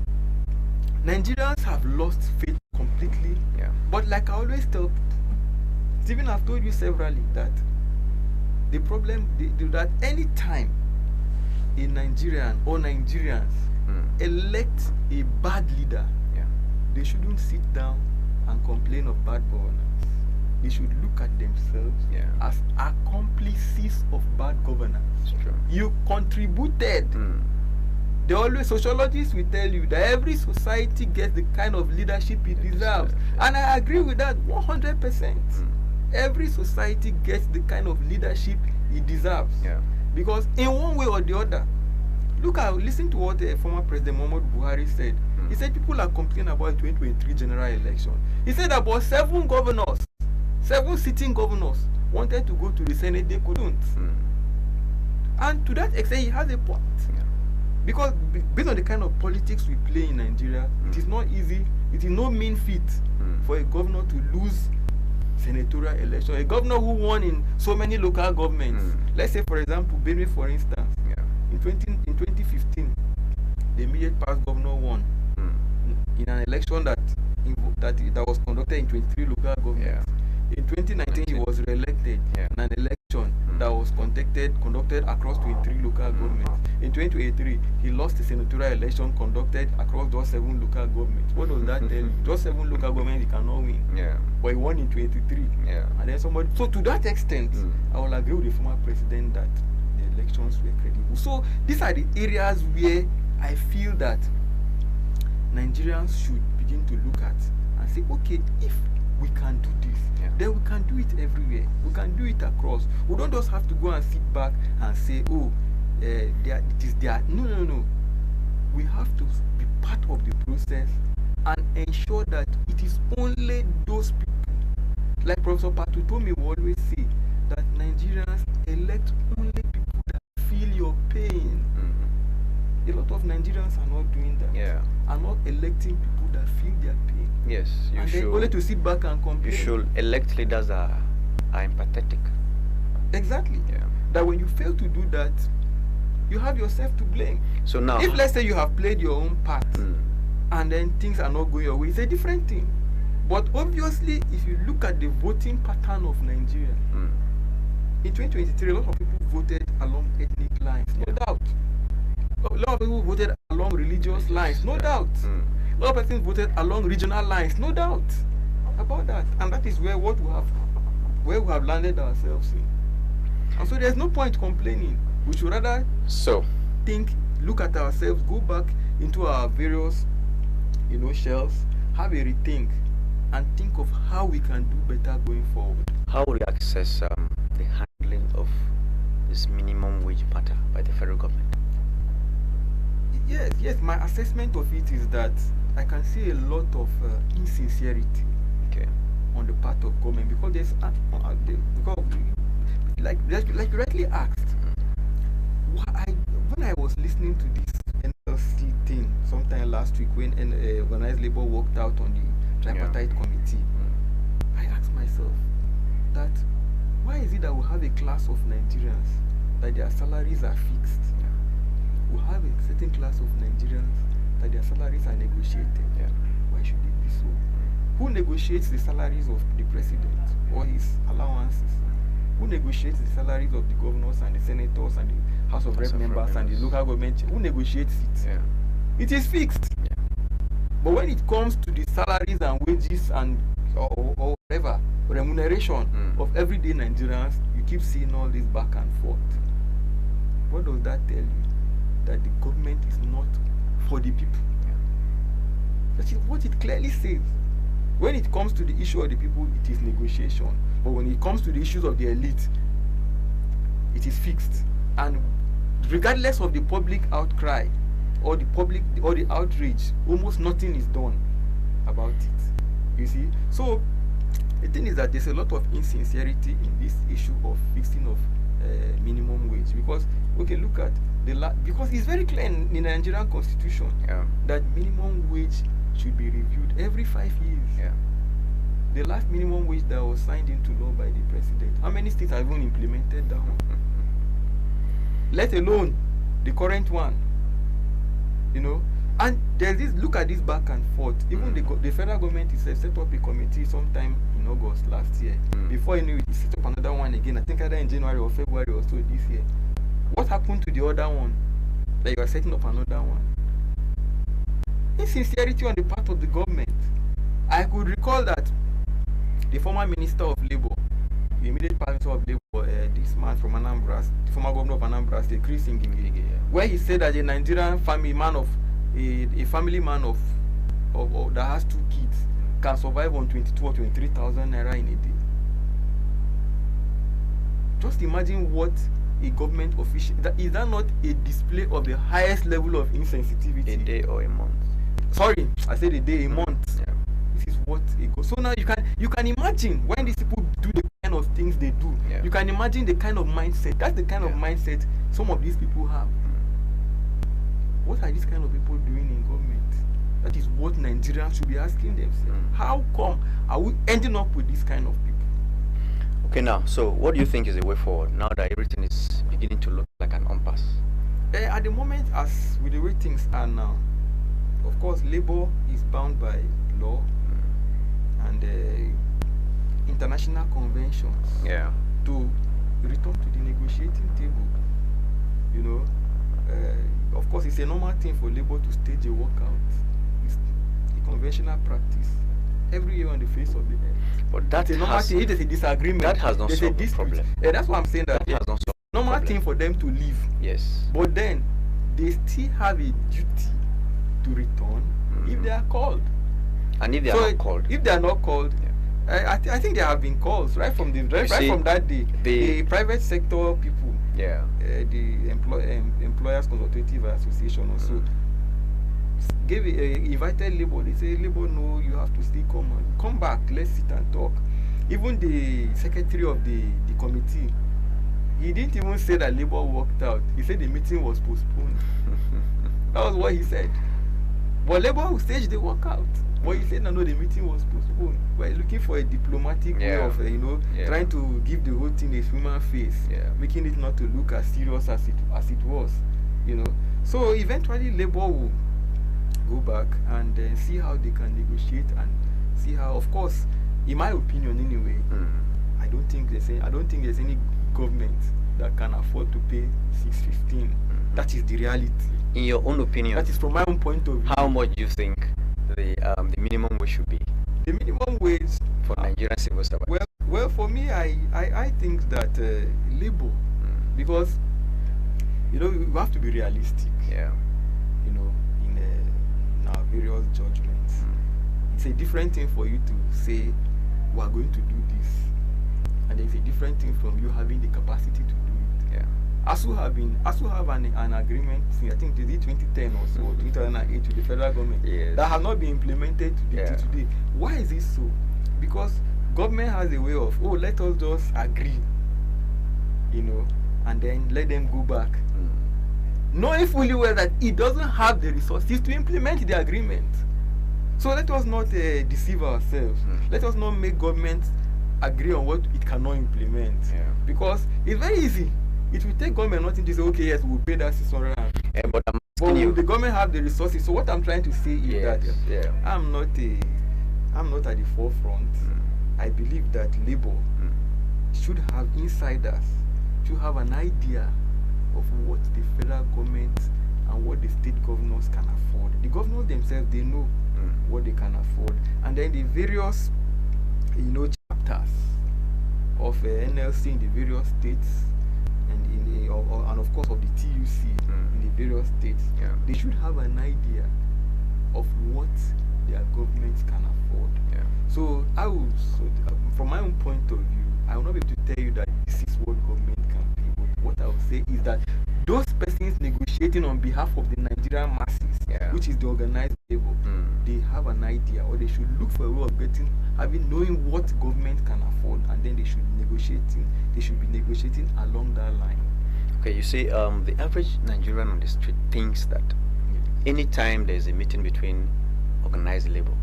[SPEAKER 2] Nigerians have lost faith completely.
[SPEAKER 1] Yeah.
[SPEAKER 2] But like I always tell Stephen, I've told you severally that the problem that any time a Nigerian or Nigerians elect a bad leader, they shouldn't sit down and complain of bad governance. They should look at themselves as accomplices of bad governance.
[SPEAKER 1] It's true.
[SPEAKER 2] You contributed. They always, sociologists will tell you that every society gets the kind of leadership it deserves. And I agree with that 100%. Every society gets the kind of leadership it deserves. Because in one way or the other, listen to what former President Muhammadu Buhari said. He said people are complaining about the 2023 general election. He said about 7 sitting governors wanted to go to the Senate, they couldn't. And to that extent, he has a point. Because based on the kind of politics we play in Nigeria, it is not easy, it is no mean feat for a governor to lose senatorial election. A governor who won in so many local governments, let's say for example, Benue for instance, in 2015, the immediate past governor won in an election that was conducted in 23 local governments. In 2019, he was re-elected in an election that was conducted across 23 local governments. In 2023, he lost the senatorial election conducted across those 7 local governments. What does that tell you? Those 7 local governments he cannot win. But he won in 23. And then somebody. So to that extent, I will agree with the former president that the elections were credible. So these are the areas where I feel that Nigerians should begin to look at and say, okay, if we can do this, then we can do it everywhere. We can do it across. We don't just have to go and sit back and say, oh, it is there. No. We have to be part of the process and ensure that it is only those people, like Professor Patutomi will always say, that Nigerians elect only people that feel your pain. A lot of Nigerians are not doing that. Are not electing people that feel their pain.
[SPEAKER 1] Yes, you
[SPEAKER 2] and
[SPEAKER 1] should.
[SPEAKER 2] Then only to sit back and complain.
[SPEAKER 1] You should elect leaders that are empathetic.
[SPEAKER 2] Exactly. That when you fail to do that, you have yourself to blame.
[SPEAKER 1] So now,
[SPEAKER 2] if let's say you have played your own part and then things are not going your way, it's a different thing. But obviously, if you look at the voting pattern of Nigeria, in 2023, a lot of people voted along ethnic lines, no doubt. A lot of people voted along religious lines, no doubt. A lot of persons voted along regional lines, no doubt about that. And that is where we have landed ourselves in. And so there's no point complaining. We should rather look at ourselves, go back into our various, shells, have a rethink, and think of how we can do better going forward.
[SPEAKER 1] How will you access the handling of this minimum wage matter by the federal government?
[SPEAKER 2] Yes. My assessment of it is that I can see a lot of insincerity on the part of government, because there's like you rightly asked. When I was listening to this NLC thing sometime last week, when organized labor worked out on the tripartite committee, I asked myself that why is it that we have a class of Nigerians that their salaries are fixed? We have a certain class of Nigerians that their salaries are negotiated. Why should it be so? Who negotiates the salaries of the president or his allowances? Who negotiates the salaries of the governors and the senators and the House of Rep members and the local government? Who negotiates it? It is fixed. But when it comes to the salaries and wages and or whatever remuneration of everyday Nigerians, you keep seeing all this back and forth. What does that tell you? That the government is not for the people. That is what it clearly says. When it comes to the issue of the people, it is negotiation. But when it comes to the issues of the elite, It is fixed, and regardless of the public outcry or the outrage, almost nothing is done about it. You see, so the thing is that there's a lot of insincerity in this issue of fixing of minimum wage, because okay, look at because it's very clear in the Nigerian constitution that minimum wage should be reviewed every 5 years.
[SPEAKER 1] Yeah.
[SPEAKER 2] The last minimum wage that was signed into law by the president, how many states have even implemented that one? Let alone the current one. You know, and there's this, look at this back and forth. Even the federal government is set up a committee sometime in August last year. Before you knew it, set up another one again. I think either in January or February or so this year. What happened to the other one? That you are setting up another one? Insincerity on the part of the government. I could recall that the former Minister of Labour, the immediate Minister of Labour, this man from Anambra, the former Governor of Anambra State, Chris Ngige, where he said that a Nigerian family man of a family man of that has 2 kids can survive on 22 or 23,000 naira in a day. Just imagine what a government official, is that not a display of the highest level of insensitivity?
[SPEAKER 1] A day or a month?
[SPEAKER 2] Sorry, I said a day, a month.
[SPEAKER 1] Yeah.
[SPEAKER 2] This is what it goes. So now you can imagine when these people do the kind of things they do.
[SPEAKER 1] Yeah.
[SPEAKER 2] You can imagine the kind of mindset. That's the kind of mindset some of these people have. What are these kind of people doing in government? That is what Nigerians should be asking themselves. How come are we ending up with this kind of people?
[SPEAKER 1] Okay, now, so what do you think is the way forward now that everything is beginning to look like an impasse?
[SPEAKER 2] At the moment, as with the way things are now, of course, labor is bound by law and international conventions to return to the negotiating table. You know, of course, it's a normal thing for labor to stage a walkout. It's a conventional practice every year on the face of the earth.
[SPEAKER 1] But that
[SPEAKER 2] it's a normal thing. If there's a disagreement,
[SPEAKER 1] that has not solved the problem.
[SPEAKER 2] That's why I'm saying that
[SPEAKER 1] has not solved the
[SPEAKER 2] normal
[SPEAKER 1] problem.
[SPEAKER 2] thing for them to leave.
[SPEAKER 1] Yes.
[SPEAKER 2] But then they still have a duty to return if they are called.
[SPEAKER 1] And if they are not called?
[SPEAKER 2] If they are not called, I think there have been calls right from the from that day. The private sector people, the Employers Consultative Association also invited labor. They say, labor, no, you have to still come back. Let's sit and talk. Even the secretary of the committee, he didn't even say that labor worked out. He said the meeting was postponed. That was what he said. But labor will stage the workout. But he said, no, the meeting was postponed. We're looking for a diplomatic way of, trying to give the whole thing a human face, making it not to look as serious as it was, you know. So eventually, labor will go back and see how they can negotiate and see how, of course, in my opinion, anyway, I don't think there's any government that can afford to pay 615. That is the reality.
[SPEAKER 1] In your own opinion,
[SPEAKER 2] that is from my own point of view.
[SPEAKER 1] How much do you think the minimum wage should be?
[SPEAKER 2] The minimum wage
[SPEAKER 1] for Nigerian civil servants.
[SPEAKER 2] Well, for me, I think that labor, because you know we have to be realistic.
[SPEAKER 1] Yeah.
[SPEAKER 2] You know, in our various judgments, it's a different thing for you to say we are going to do this, and it's a different thing from you having the capacity to do it.
[SPEAKER 1] Yeah.
[SPEAKER 2] ASU have an agreement, I think the 2010 or so, 2008 with the federal government that have not been implemented to today. Why is this so? Because government has a way of, let us just agree, you know, and then let them go back. Knowing fully well that it doesn't have the resources to implement the agreement. So let us not deceive ourselves. Let us not make government agree on what it cannot implement. Because it's very easy. It will take government nothing to say, okay, yes, we'll pay that 600.
[SPEAKER 1] But
[SPEAKER 2] the government have the resources. So what I'm trying to say is that I'm not at the forefront. I believe that labor should have insiders, should have an idea of what the federal government and what the state governors can afford. The governors themselves, they know what they can afford. And then the various, chapters of NLC in the various states, and of course of the TUC in the various states, they should have an idea of what their governments can afford. So from my own point of view, I will not be able to tell you that this is what government can pay, but what what I would say is that those persons negotiating on behalf of the Nigerian masses,
[SPEAKER 1] Yeah.
[SPEAKER 2] which is the organized labor, they have an idea, or they should look for a way of knowing what government can afford, and then they should be negotiating along that line.
[SPEAKER 1] Okay, you see, the average Nigerian on the street thinks that anytime there's a meeting between organized labor,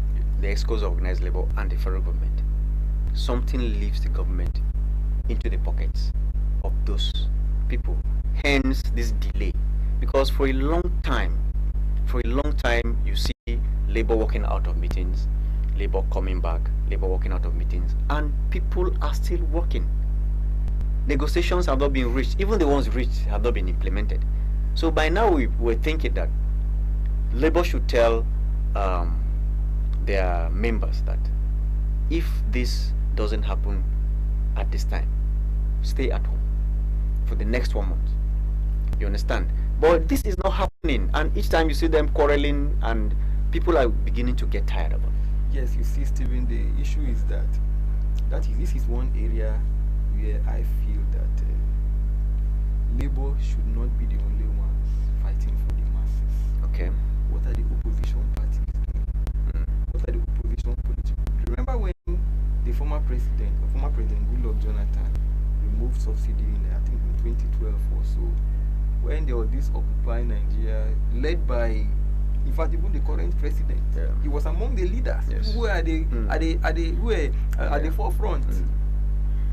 [SPEAKER 1] the EXCOs of organized labor, and the federal government, something leaves the government into the pockets of those people. Hence this delay. Because for a long time, you see labor walking out of meetings, labor coming back, labor walking out of meetings, and people are still working. Negotiations have not been reached. Even the ones reached have not been implemented. So by now we're thinking that labor should tell their members that if this doesn't happen at this time, stay at home for the next 1 month. You understand? But this is not happening, and each time you see them quarreling, and people are beginning to get tired of it.
[SPEAKER 2] Yes, you see, Stephen, the issue is that this is one area where I feel that labor should not be the only ones fighting for the masses.
[SPEAKER 1] Okay.
[SPEAKER 2] What are the opposition parties doing? What are the opposition political? Remember when the former president Goodluck Jonathan removed subsidy in, I think, in 2012 or so, when there was this Occupy Nigeria led by, in fact, even the current president.
[SPEAKER 1] Yeah.
[SPEAKER 2] He was among the leaders.
[SPEAKER 1] Yes.
[SPEAKER 2] Who were at the forefront.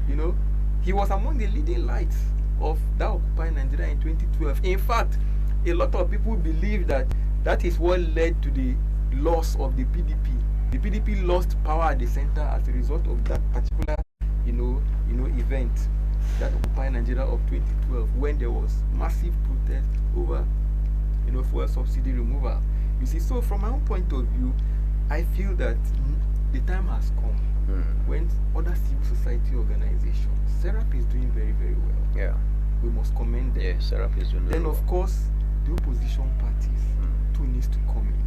[SPEAKER 2] You know, he was among the leading lights of that Occupy Nigeria in 2012. In fact, a lot of people believe that is what led to the loss of the PDP. The PDP lost power at the center as a result of that particular, event, that Occupy Nigeria of 2012, when there was massive protest over, fuel subsidy removal. You see, so from my own point of view, I feel that the time has come when other civil society organizations, SERAP is doing very, very well.
[SPEAKER 1] Yeah.
[SPEAKER 2] We must commend them.
[SPEAKER 1] Yeah, SERAP is doing
[SPEAKER 2] Then,
[SPEAKER 1] very
[SPEAKER 2] of
[SPEAKER 1] well.
[SPEAKER 2] course, the opposition parties too needs to come in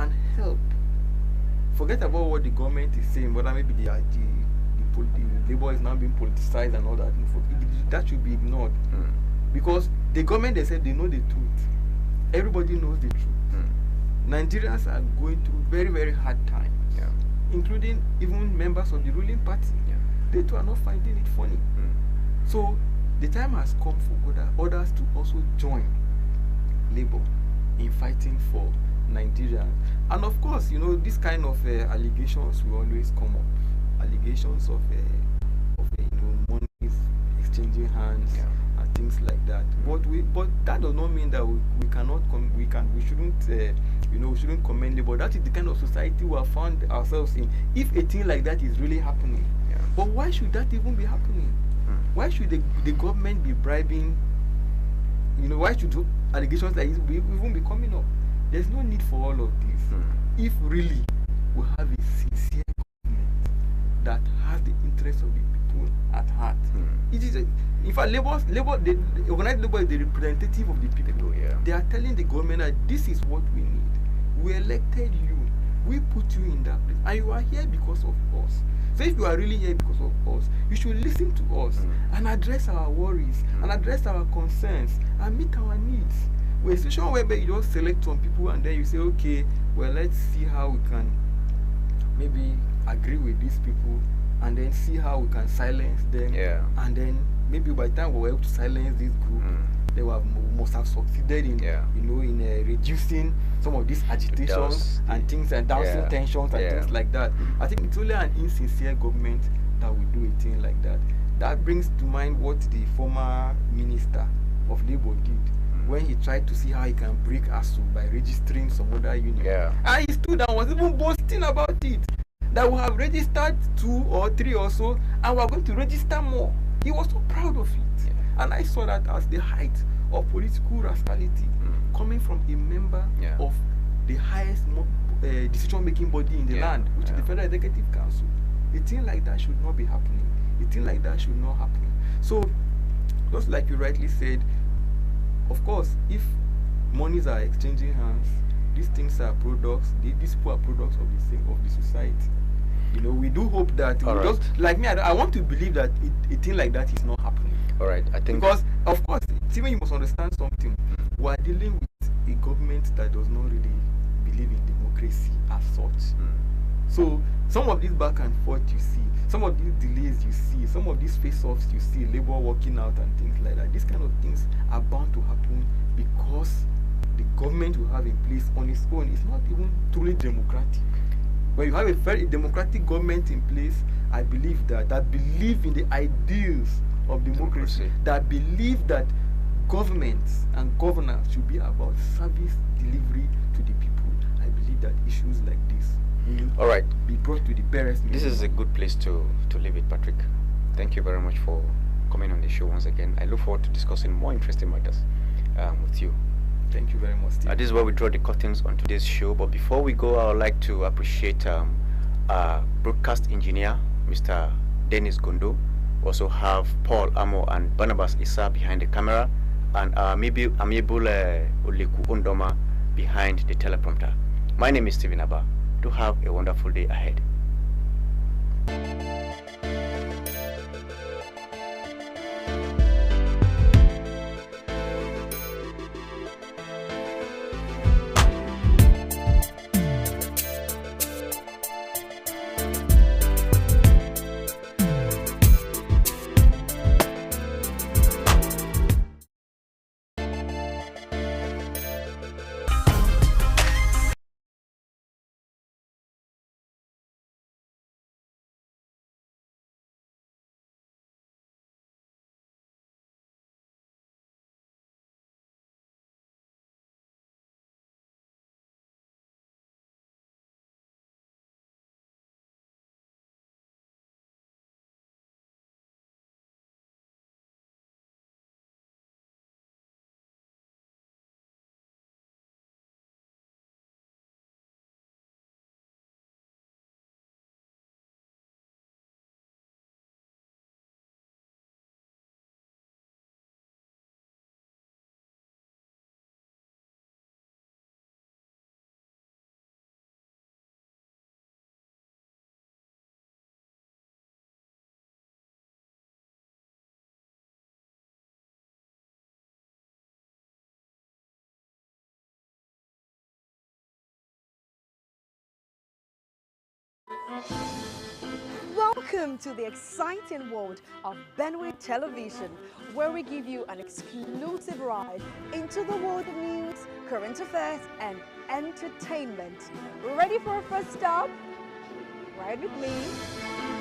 [SPEAKER 2] and help. Forget about what the government is saying, whether maybe the labor is now being politicized and all that. That should be ignored. Because the government, they said they know the truth. Everybody knows the truth. Nigerians are going through very, very hard times, including even members of the ruling party. They too are not finding it funny. So the time has come for others to also join labor in fighting for Nigerians. And of course, this kind of allegations will always come up. Allegations of money exchanging hands and things like that. But that does not mean that we shouldn't commend labor. That is the kind of society we have found ourselves in. If a thing like that is really happening, but why should that even be happening? Why should the government be bribing? Why should allegations like this even be coming up? There's no need for all of this. If really we have a sincere government that has the interests of the people at heart, it is in fact, the organized labor is the representative of the people. They are telling the government that this is what we need. We elected you. We put you in that place, and you are here because of us. So if you are really here because of us, you should listen to us and address our worries and address our concerns and meet our needs. We're a situation where you just select some people and then you say, okay, well, let's see how we can maybe agree with these people, and then see how we can silence them. And then maybe by the time we're able to silence this group, they must have succeeded in in reducing some of these agitations and things, and dousing tensions and things like that. I think it's only an insincere government that will do a thing like that. That brings to mind what the former minister of Labour did when he tried to see how he can break ASU by registering some other union. And he stood and was even boasting about it, that we have registered 2 or 3 or so, and we are going to register more. He was so proud of it. And I saw that as the height of political rascality coming from a member of the highest decision-making body in the land, which is the Federal Executive Council. A thing like that should not be happening. A thing like that should not happen. So, just like you rightly said, of course, if monies are exchanging hands, these things are products. These people are products of the society. We do hope that just like me, I want to believe that a thing like that is not happening.
[SPEAKER 1] All right, I think
[SPEAKER 2] Because, of course, Stephen, you must understand something. We are dealing with a government that does not really believe in democracy as such. So, some of these back and forth you see, some of these delays you see, some of these face-offs you see, labor working out and things like that, these kind of things are bound to happen because the government we have in place on its own is not even truly democratic. When you have a very democratic government in place, I believe that believe in the ideals of democracy, that believe that governments and governance should be about service delivery to the people. I believe that issues like this will
[SPEAKER 1] all right,
[SPEAKER 2] be brought to the parents.
[SPEAKER 1] this is a good place to leave it, Patrick. Thank you very much for coming on the show once again. I look forward to discussing more interesting matters with you.
[SPEAKER 2] Thank you very much, Steve.
[SPEAKER 1] This is where we draw the curtains on today's show. But before we go, I would like to appreciate our broadcast engineer, Mr. Dennis Gondo. Also have Paul Amo and Barnabas Issa behind the camera, and maybe Amiable Oleku Ondoma behind the teleprompter. My name is Stephen Abba. Do have a wonderful day ahead.
[SPEAKER 3] Welcome to the exciting world of Benway Television, where we give you an exclusive ride into the world of news, current affairs, and entertainment. Ready for a first stop? Ride with me.